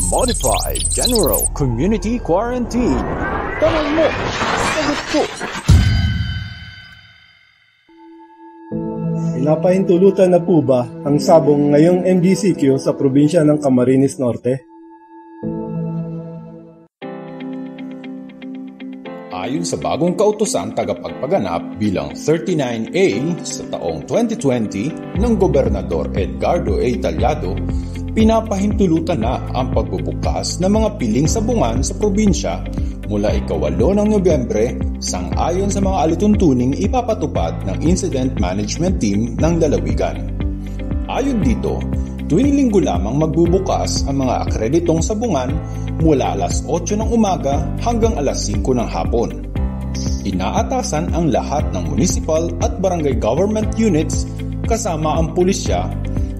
Modified General Community Quarantine. Tanong mo, sagot ko. Pinapahintulutan na po ba ang sabong ngayong MDCQ sa probinsya ng Camarines Norte? Ayon sa bagong kautosang tagapagpaganap bilang 39A sa taong 2020 ng Gobernador Edgardo A. Tallado, pinapahintulutan na ang pagbubukas ng mga piling sabungan sa probinsya mula ika-8 ng Nobyembre sang-ayon sa mga alituntuning ipapatupad ng Incident Management Team ng lalawigan. Ayon dito, tuwing linggo lamang magbubukas ang mga akreditong sabungan mula alas 8 ng umaga hanggang alas 5 ng hapon. Inaatasan ang lahat ng municipal at barangay government units kasama ang pulisya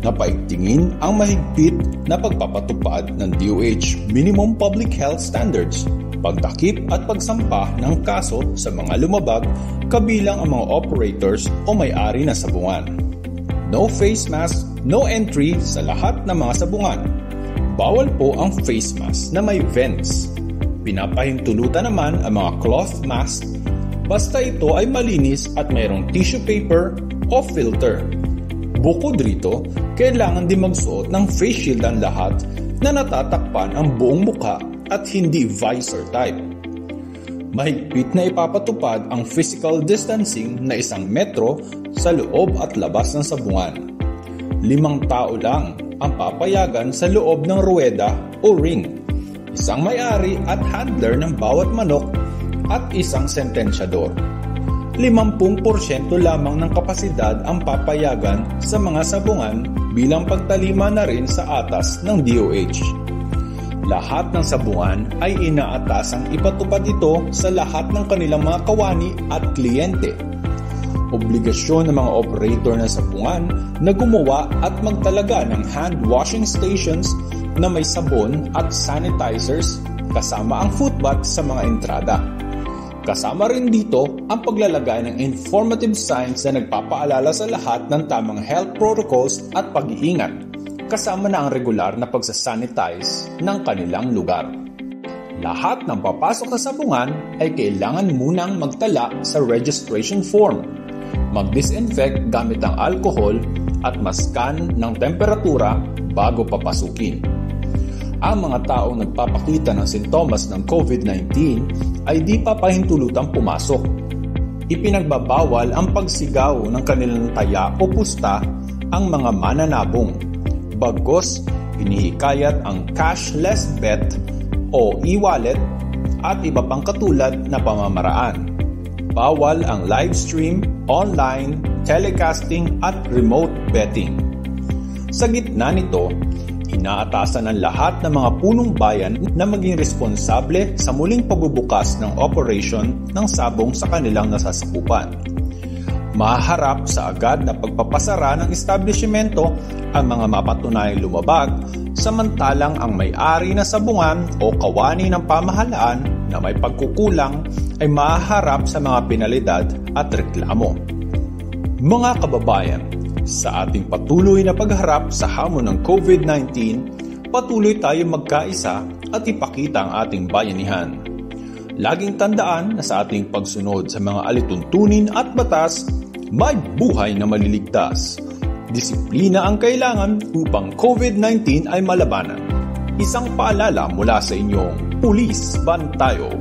na paigtingin ang mahigpit na pagpapatupad ng DOH Minimum Public Health Standards, pagtakip at pagsampa ng kaso sa mga lumabag kabilang ang mga operators o may-ari na sabungan. No face mask, no entry sa lahat ng mga sabungan. Bawal po ang face mask na may vents. Pinapahintulutan naman ang mga cloth mask basta ito ay malinis at mayroong tissue paper o filter. Bukod rito, kailangan din magsuot ng face shield ang lahat na natatakpan ang buong mukha at hindi visor type. Mahigpit na ipapatupad ang physical distancing na 1 metro sa loob at labas ng sabungan. 5 tao lang ang papayagan sa loob ng ruweda o ring, 1 may-ari at handler ng bawat manok at 1 sentensyador. 50% lamang ng kapasidad ang papayagan sa mga sabungan bilang pagtalima na rin sa atas ng DOH. Lahat ng sabungan ay inaatasang ipatupad ito sa lahat ng kanilang mga kawani at kliyente. Obligasyon ng mga operator ng sabungan na gumawa at magtalaga ng hand washing stations na may sabon at sanitizers kasama ang footbath sa mga entrada. Kasama rin dito ang paglalagay ng informative signs na nagpapaalala sa lahat ng tamang health protocols at pag-iingat, kasama na ang regular na pagsasanitize ng kanilang lugar. Lahat ng papasok sa sabungan ay kailangan munang magtala sa registration form, mag-disinfect gamit ang alcohol at maskan ng temperatura bago papasukin. Ang mga taong nagpapakita ng sintomas ng COVID-19 ay di papahintulutang pumasok. Ipinagbabawal ang pagsigaw ng kanilang taya o pusta ang mga mananabong. Bagkus, inihikayat ang cashless bet o e-wallet at iba pang katulad na pamamaraan. Bawal ang live stream, online, telecasting at remote betting. Sa gitna nito, inaatasan ng lahat ng mga punong bayan na maging responsable sa muling pagbubukas ng operation ng sabong sa kanilang nasasakupan. Mahaharap sa agad na pagpapasara ng establishmento ang mga mapatunayang lumabag, samantalang ang may-ari na sabungan o kawani ng pamahalaan na may pagkukulang ay mahaharap sa mga penalidad at reklamo. Mga kababayan, sa ating patuloy na pagharap sa hamon ng COVID-19, patuloy tayong magkaisa at ipakita ang ating bayanihan. Laging tandaan na sa ating pagsunod sa mga alituntunin at batas, may buhay na maliligtas. Disiplina ang kailangan upang COVID-19 ay malabanan. Isang paalala mula sa inyong Pulis Bantayo.